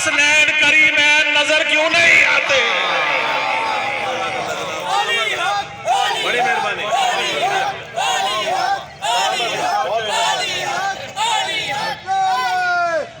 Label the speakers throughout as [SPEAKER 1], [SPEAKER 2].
[SPEAKER 1] حسنین کریمین نظر کیوں نہیں آتے؟ بڑی مہربانی،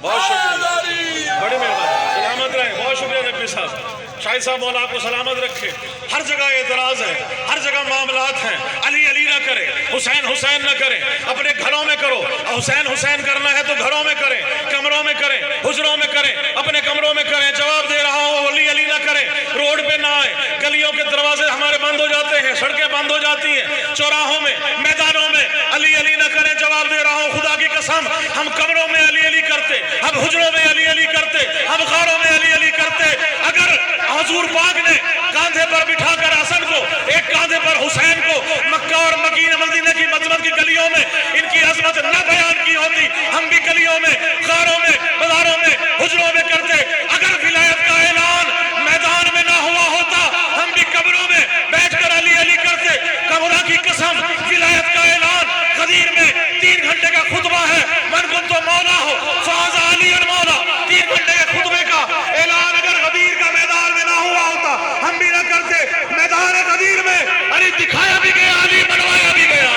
[SPEAKER 1] بہت شکریہ، بڑی مہربانی، سلامت رہیں، بہت شکریہ نقوی صاحب۔ شاہد صاحب مولا آپ کو سلامت رکھے۔ ہر جگہ اعتراض ہے، ہر جگہ معاملات ہیں، علی علی نہ کرے، حسین حسین نہ کرے، اپنے گھروں میں کرو، حسین حسین کرنا ہے تو گھروں میں کریں، کمروں میں کریں، حجروں میں کریں، اپنے کمروں میں کریں۔ جواب دے رہا ہوں، علی علی نہ کریں، روڈ پہ نہ آئے، گلیوں کے دروازے ہمارے بند ہو جاتے ہیں، سڑکیں بند ہو جاتی ہیں، چوراہوں میں، میدانوں میں علی علی نہ کریں۔ جواب دے رہا ہوں، خدا کی قسم، ہم کمروں میں علی علی کرتے، ہم حجروں میں علی علی کرتے، ہم غاروں میں علی علی کرتے۔ اگر حضور پاک نے کاندھے پر بٹھا کر حسن کو، ایک کاندھے پر حسین کو مکہ اور مدینہ کی مذمت کی گلیوں میں ان کی عظمت نہ بیان کی ہوتی، ہم بھی گلیوں میں، غاروں میں، بازاروں میں، حجروں میں کرتے۔ اگر ولایت کا اعلان میدان میں نہ ہوا ہوتا، ہم بھی قبروں میں بیٹھ کر علی علی کرتے۔ خدا کی قسم، ولایت کا اعلان غدیر میں 3 گھنٹے کا خطبہ ہے، من کنت مولا ہو فاز علی مولا، 3 گھنٹے کے خطبے کا اعلان اگر غدیر کا میدان میں نہ ہوا ہوتا، ہم بھی نہ کرتے۔ میدان غدیر میں علی دکھایا بھی گیا، علی بنوایا بھی گیا۔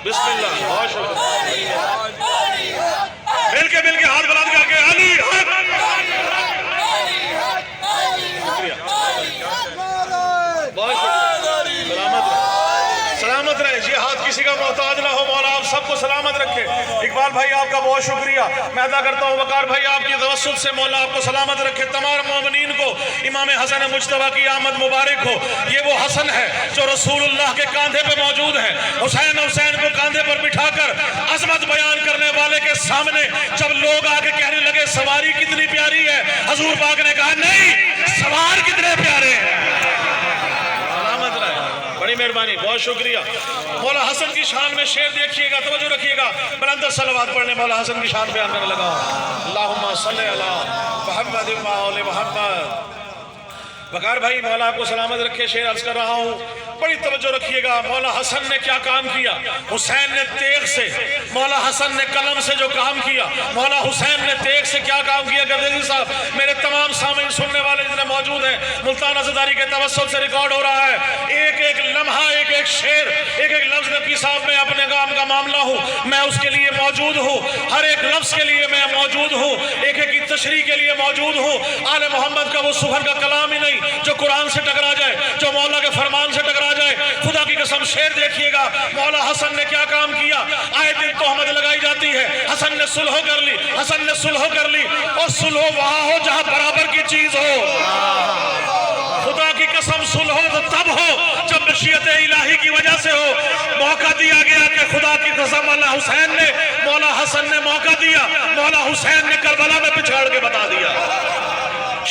[SPEAKER 1] بسم اللہ، بہت شکریہ، مل کے ہاتھ بلند کر کے علی حق۔ بہت شکریہ، سلامت رہے، یہ ہاتھ کسی کا محتاج نہ ہو، مولا آپ سب کو سلامت رکھے۔ اقبال بھائی آپ کا بہت شکریہ، میں ادا کرتا ہوں وقار بھائی آپ کی توسط سے مولا آپ کو سلامت رکھے۔ تمام مومنین کو امام حسن مجتبیٰ کی آمد مبارک ہو۔ یہ وہ حسن ہے جو رسول اللہ کے کاندھے پہ موجود ہے۔ حسین کو کاندھے پر بٹھا کر عظمت بیان کرنے والے کے سامنے جب لوگ آ کے کہنے لگے سواری کتنی پیاری ہے، حضور پاک نے کہا نہیں، سوار کتنے پیارے ہیں۔ بڑی مہربانی، بہت شکریہ۔ مولا حسن کی شان میں شعر دیکھیے گا، توجہ رکھیے گا، بلند صلوات پڑھنے مولا حسن کی شان بیان کرنے لگا ہوں۔ اللہم صلی علی محمد و آل محمد۔ وقار بھائی مولا آپ کو سلامت رکھے، شعر عرض کر رہا ہوں، بڑی توجہ رکھیے گا۔ مولا حسن نے کیا کام کیا؟ حسین نے تیغ سے، مولا حسن نے قلم سے جو کام کیا، مولا حسین نے تیغ سے کیا کام کیا؟ گردیزی صاحب، میرے تمام سامعین سننے والے جتنے موجود ہیں، ملتان عزاداری کے توسط سے ریکارڈ ہو رہا ہے، ایک ایک لمحہ، ایک ایک شعر، ایک ایک لفظ نبی صاحب میں اپنے کام کا معاملہ ہوں، میں اس کے لیے موجود ہوں، ہر ایک لفظ کے لیے میں موجود ہوں، ایک ایک کی تشریح کے لیے موجود ہوں۔ آل محمد کا وہ سخن کا کلام ہی نہیں جو قرآن سے ٹکرا جائے، جو مولا کے فرمان سے ٹکرا جائے۔ خدا کی قسم شعر دیکھیے گا، مولا حسن نے کیا کام کیا؟ آئے دن تہمت لگائی جاتی ہے، حسن نے صلح کر لی، حسن نے صلح کر لی، اور صلح وہاں ہو جہاں برابر کی چیز ہو۔ خدا کی قسم صلح تو تب ہو جب مشیت الہی کی وجہ سے ہو۔ موقع دیا گیا کہ خدا کی قسم مولا حسین نے، مولا حسن نے موقع دیا، مولا حسین نے کربلا میں پچھاڑ کے بتا دیا۔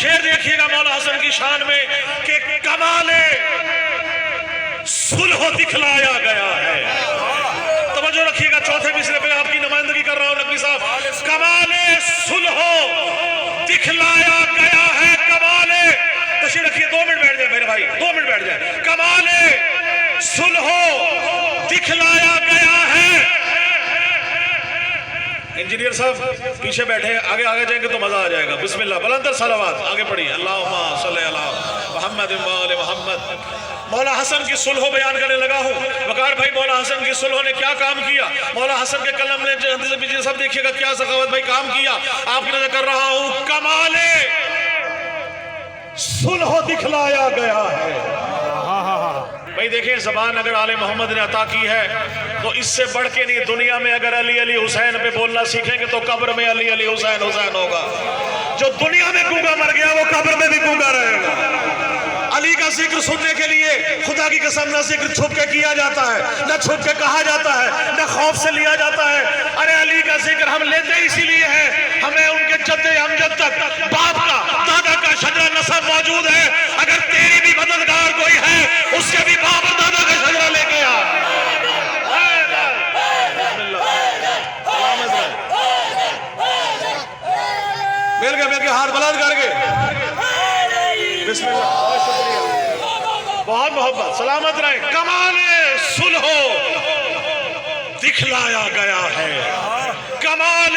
[SPEAKER 1] شعر دیکھیے گا مولا حسن کی شان میں کہ کمال صلح دکھلایا گیا ہے۔ توجہ رکھیے گا، چوتھے مصرعے پہ آپ کی نمائندگی کر رہا ہوں نقوی صاحب۔ کمال صلح دکھلایا گیا ہے، کمال، تشریح رکھیے، 2 منٹ بیٹھ جائے میرے بھائی، 2 منٹ بیٹھ جائے۔ کمال صلح دکھلایا گیا ہے۔ انجینئر صاحب پیچھے بیٹھے، آگے جائیں گے تو مزہ آ جائے گا۔ بسم اللہ، بلند صلوات آگے پڑھیے۔ اللہم صلی علی محمد و آل محمد۔ مولا حسن کی صلح بیان کرنے لگا ہوں۔ وقار بھائی مولا حسن کی صلح نے کیا کام کیا؟ مولا حسن کے قلم نے سب دیکھیے گا کیا سخاوت بھائی کام کیا۔ آپ کی نظر کر رہا ہوں، کمال صلح دکھلایا گیا ہے۔ بھائی دیکھیں، زبان اگر آل محمد نے عطا کی ہے تو اس سے بڑھ کے نہیں، دنیا میں اگر علی علی حسین پہ بولنا سیکھیں گے تو قبر میں علی علی حسین حسین ہوگا۔ جو دنیا میں گونگا مر گیا وہ قبر میں بھی گونگا رہے گا۔ علی کا ذکر سننے کے لیے خدا کی قسم نہ ذکر چھپ کے کیا جاتا ہے، نہ چھپ کے کہا جاتا ہے، نہ خوف سے لیا جاتا ہے۔ ارے علی کا ذکر ہم لیتے اسی لیے ہیں، ہمیں ان کے جد امجد تک باپ کا، دادا کا شجرہ نسب موجود ہے۔ اگر تیری بھی مددگار کوئی ہے، اس کے بھی باپ اور دادا کا شجرہ لے کے آ۔ مل کے ہاتھ بلند کر کے بسم اللہ، بہت شکریہ، بہت محبت، سلامت رہے۔ کمال صلح دکھلایا گیا ہے، کمال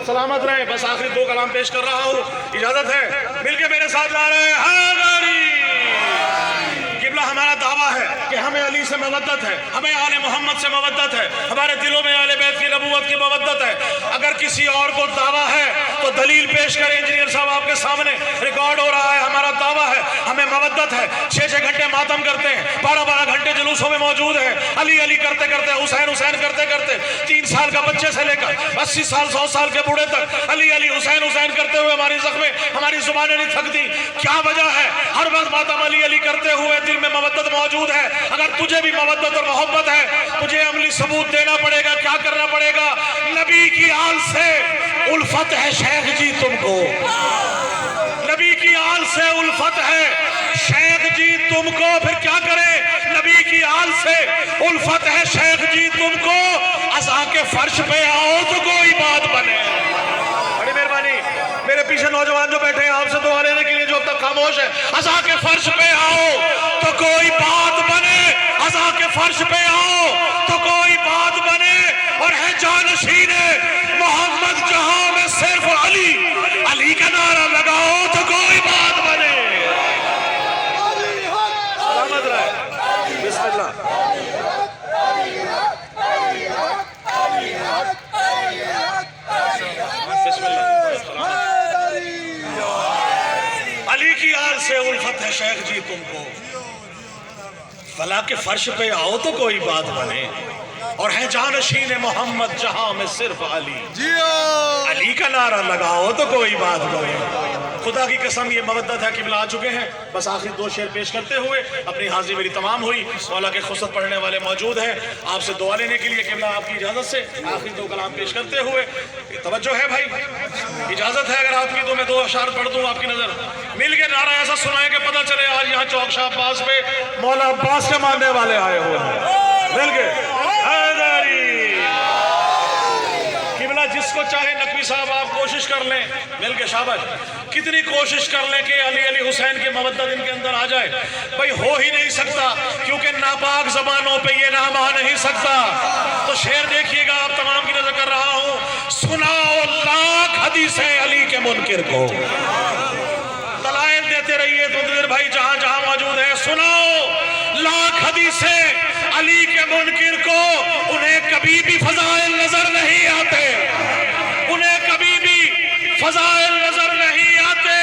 [SPEAKER 1] صحابت سلامت رہے. بس آخری 2 کلام پیش کر رہا ہوں, اجازت ہے مل کے میرے ساتھ لا رہے ہیں. قبلہ ہمارا دعویٰ ہے کہ ہمیں علی سے مودت ہے, ہمیں آل محمد سے مودت ہے, ہمارے دلوں میں آل بیت کی نبوت کی مودت ہے. اگر کسی اور کو دعویٰ ہے تو دلیل پیش کریں. انجینئر صاحب آپ کے سامنے ریکارڈ ہو رہا ہے. ہمارا دعویٰ ہے ہمیں مودت ہے. 6 گھنٹے ماتم کرتے ہیں, 12 گھنٹے جلوسوں میں موجود ہیں. علی علی کرتے کرتے, حسین حسین کرتے کرتے, 3 سال کا بچے سے لے کر 80 سال 100 سال کے بوڑھے تک علی علی حسین حسین کرتے ہوئے ہماری زخمیں, ہماری زبانیں نہیں تھکتی. کیا وجہ ہے؟ ہر وقت ماتم علی علی کرتے ہوئے دل میں مودت موجود ہے. اگر تجھے بھی مودت اور محبت ہے, تجھے عملی ثبوت دینا پڑے گا. کیا کرنا پڑے گا؟ نبی کی آل سے الفت ہے شیخ جی تم کو, نبی کی آل سے الفت ہے شیخ جی تم کو. پھر کیا کرے؟ نبی کی آل سے الفت ہے شیخ جی تم کو. عزا کے فرش پہ آؤ تو کوئی بات بنے. بڑی مہربانی, میرے پیچھے نوجوان جو بیٹھے ہیں آپ سے دعا لینے کے لیے, جو اب تک خاموش ہے, عزا کے فرش پہ آؤ تو کوئی بات بنے. عزا کے فرش پہ آؤ تو کوئی بات بنے. اور ہے جانشین محمد جہاں میں صرف علی, علی کا نعرہ لگاؤ تو کوئی بات بنے. سلامت رہے. بسم اللہ. بسم اللہ. علی کی آل سے الفت ہے شیخ جی تم کو. فلا کے فرش پہ آؤ تو کوئی بات بنے. اور ہے جانشین محمد جہاں میں صرف علی, علی کا نعرہ لگاؤ تو کوئی بات بنے. خدا کی قسم یہ مودت ہے. قبلہ آ چکے ہیں. بس آخری 2 شعر پیش کرتے ہوئے اپنی حاضری میری تمام ہوئی. مولا کے خصوص پڑھنے والے موجود ہیں آپ سے دعا لینے کے لیے. قبلہ آپ کی اجازت سے آخری 2 کلام پیش کرتے ہوئے, توجہ ہے بھائی, اجازت ہے اگر آپ کی تو میں 2 اشعار پڑھ دوں. آپ کی نظر مل کے نعرہ ایسا سنائیں کہ پتہ چلے آج یہاں چوک شاہ عباس پہ مولا عباس کے ماننے والے آئے ہوئے ہیں. مل کے قبلہ جس کو چاہے نقوی صاحب آپ کوشش کر لیں, مل کے شاباش, کتنی کوشش کر لیں کہ علی علی حسین کی مودت ان کے اندر آ جائے. بھئی ہو ہی نہیں سکتا, کیونکہ ناپاک زبانوں پہ یہ نام آ نہیں سکتا. تو شعر دیکھیے گا, آپ تمام کی نظر کر رہا ہوں. سناؤ لاکھ حدیثیں علی کے منکر کو, دلائل دیتے رہیے تو بھائی جہاں جہاں موجود ہے. سناؤ لاکھ حدیثیں علی کے منکر کو, انہیں کبھی بھی فضائل نظر نہیں آتے, انہیں کبھی بھی فضائل نظر نہیں آتے.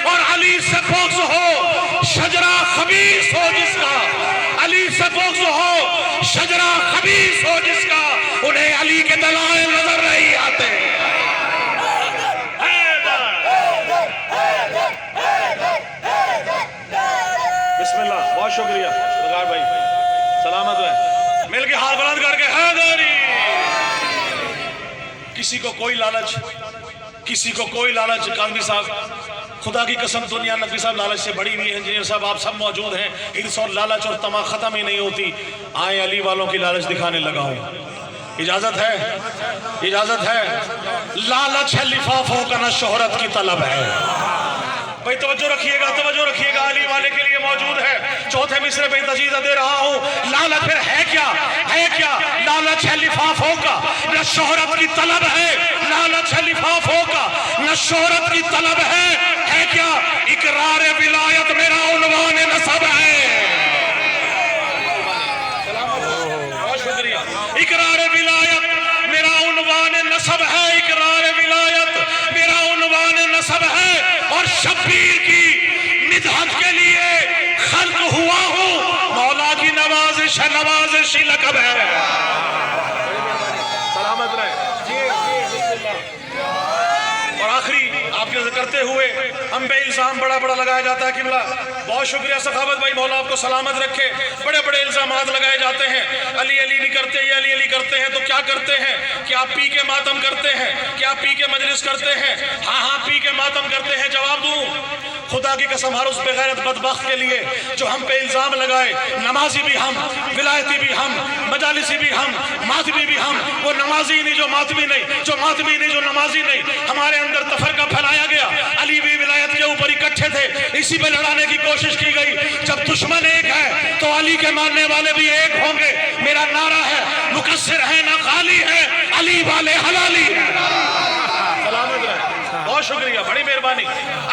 [SPEAKER 1] اور علی سے بغض ہو شجرہ خبیث ہو جس کا, علی سے بغض ہو شجرہ خبیث ہو جس کا, انہیں علی کے دلائل نظر نہیں آتے. بسم اللہ. بہت شکریہ بغار بھائی, سلامت رہیں. مل کے ہاتھ بلند کر کے حیدری. کسی کو کوئی لالچ, کسی کو کوئی لالچ. کاظمی صاحب خدا کی قسم دنیا نقوی صاحب لالچ سے بڑی ہوئی ہے. انجینئر صاحب آپ سب موجود ہیں. حرص اور لالچ اور طمع ختم ہی نہیں ہوتی. آئیں علی والوں کی لالچ دکھانے لگا ہوں. اجازت ہے, اجازت ہے. لالچ ہے لفافوں کا, نہ شہرت کی طلب ہے. بھئی توجہ رکھیے گا, توجہ رکھیے گا, علی والے کے لیے موجود ہے. چوتھے مصرے پہ تجیدہ دے رہا ہوں. لالچ پھر ہے کیا, ہے کیا؟ لالچ ہے لفافوں کا, نہ شہرت کی طلب ہے. لالچ ہے لفافوں کا, نہ شہرت کی طلب ہے کیا؟ اقرار ولایت میرا عنوان نسب ہے. بہت شکریہ. اقرار ولایت میرا عنوان نسب ہے, اقرار ولایت میرا عنوان نسب ہے. اور شبیر کی مدحت کے لیے خلق ہوا ہوں, مولا کی نوازش ہے, نوازش ہی لقب ہے. سلامت رہے. اور آخری آپ کی نظر کرتے ہوئے ہم بے الزام بڑا بڑا لگایا جاتا ہے. قبلہ بہت شکریہ سخاوت بھائی, مولا آپ کو سلامت رکھے. بڑے بڑے الزامات لگائے جاتے ہیں, علی علی نہیں کرتے, یہ علی علی کرتے ہیں. تو کیا کرتے ہیں؟ کیا پی کے ماتم کرتے ہیں؟ کیا پی کے مجلس کرتے ہیں؟ ہاں ہاں پی کے ماتم کرتے ہیں. جواب دوں خدا کی قسم ہر اس بغیرت بدبخت کے لیے جو ہم پہ الزام لگائے, نمازی بھی ہم, ولایتی بھی ہم, مجالسی بھی ہم, ماتمی بھی ہم. وہ نمازی نہیں جو ماتمی نہیں, جو ماتمی نہیں جو نمازی نہیں. ہمارے اندر تفرقہ پھیلایا گیا. علی بھی ولایت کے اوپر اکٹھے تھے, اسی پہ لڑانے کی کوشش کی گئی. جب دشمن ایک ہے تو علی کے ماننے والے بھی ایک ہوں گے. میرا نعرہ ہے مقصر ہے نہ خالی ہے, علی والے حلالی ہے. بہت شکریہ، بڑی مہربانی.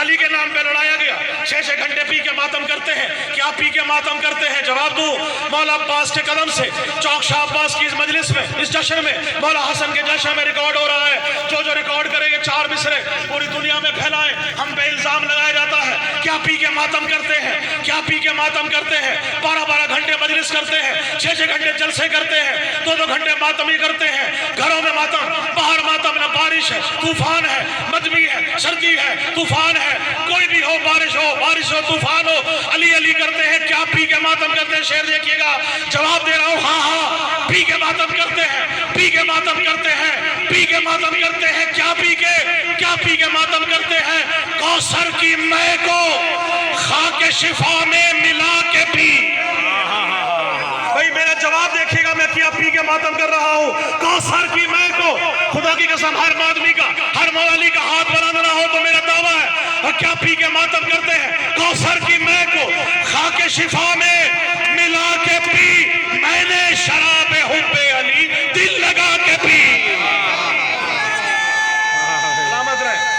[SPEAKER 1] علی کے نام پہ لڑایا گیا، 6 گھنٹے پی کے ماتم کرتے ہیں. کیا پی کے ماتم کرتے ہیں؟ جواب دوں. مولا عباس کے قدم سے چوک شاہ عباس کی اس مجلس میں، اس جشن میں، مولا حسن کے جشن میں ریکارڈ ہو رہا ہے. جو ریکارڈ کرے یہ 4 مصرے پوری دنیا میں پھیلائیں. ہم پہ الزام لگایا جاتا ہے کیا پی کے ماتم کرتے ہیں، کیا پی کے ماتم کرتے ہیں. 12 گھنٹے مجلس کرتے ہیں، 6 گھنٹے جلسے کرتے ہیں، 2 گھنٹے ماتم ہی کرتے ہیں. گھروں میں ماتم، باہر ماتم. نہ بارش ہے، طوفان ہے، مدمی ہے، سردی ہے، طوفان ہے، کوئی بھی ہو، بارش ہو، طوفان ہو، علی علی کرتے ہیں. کیا پی کے ماتم کرتے ہیں؟ شعر دیکھیے گا. جواب دے رہا ہوں، ہاں پی کے ماتم کرتے ہیں، پی کے ماتم کرتے ہیں، پی کے ماتم کرتے ہیں. کیا پی کے ماتم کرتے ہیں؟ کوثر کی مے کو خاک شفا میں ملا کے پی. بھائی میرا جواب دیکھیے گا، میں کیا پی کے ماتم کر رہا ہوں؟ کوثر کی مے کو. خدا کی قسم ہر آدمی کا، ہر مولی کا ہاتھ بنانا نہ ہو تو میرا دعویٰ ہے. اور کیا پی کے ماتم کرتے ہیں؟ کوثر کی مے کو خاک شفا میں ملا کے پی. میں نے شراب حب علی دل لگا کے پی. سلامت رہے.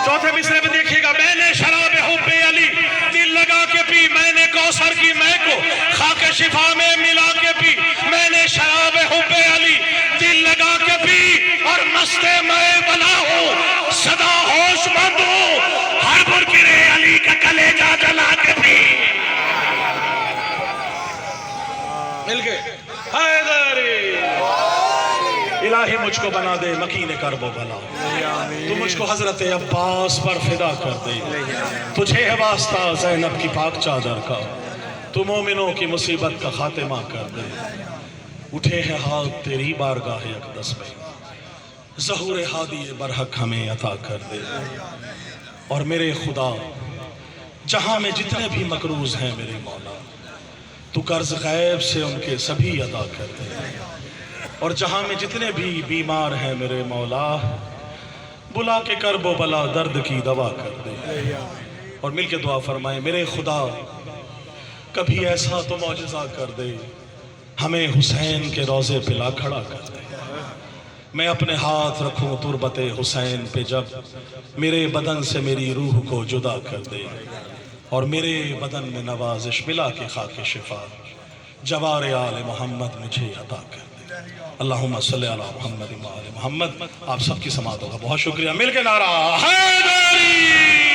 [SPEAKER 1] چوتھے مصرے میں دیکھیے گا، میں نے شراب حب علی دل لگا کے پی. میں نے کوثر کی مے کو خاک شفا میں ملا کے پی. میں نے شراب حب علی دل لگا کے پی. اور مست میں بنا ہوں، صدا ہوش مند ہوں، ہر برکرے علی کا کلیجہ جلا کے پی. مل گئے. حیدری الہی مجھ کو بنا دے مکین کرب و بلا. تو مجھ کو حضرت عباس پر فدا کر دے. تجھے ہے واسطہ زینب کی پاک چادر کا. تو مومنوں کی مصیبت کا خاتمہ کر دے. اٹھے ہیں ہاتھ تیری بارگاہ اقدس میں. ظہور ہادی برحق ہمیں عطا کر دے. اور میرے خدا جہاں میں جتنے بھی مقروض ہیں میرے مولا، تو قرض غیب سے ان کے سبھی ادا کر دے. اور جہاں میں جتنے بھی بیمار ہیں میرے مولا، بلا کے کرب و بلا درد کی دوا کر دے. اور مل کے دعا فرمائیں، میرے خدا کبھی ایسا تو معجزہ کر دے، ہمیں حسین کے روضے پہ لا کھڑا کر دے. میں اپنے ہاتھ رکھوں تربت حسین پہ جب میرے بدن سے میری روح کو جدا کر دے. اور میرے بدن میں نوازش ملا کے خاک شفا جوار آل محمد مجھے عطا کر دے. اللہم صلی علی محمد و آل محمد. آپ سب کی سماعت ہوگا. بہت شکریہ. مل کے نعرہ حیدری.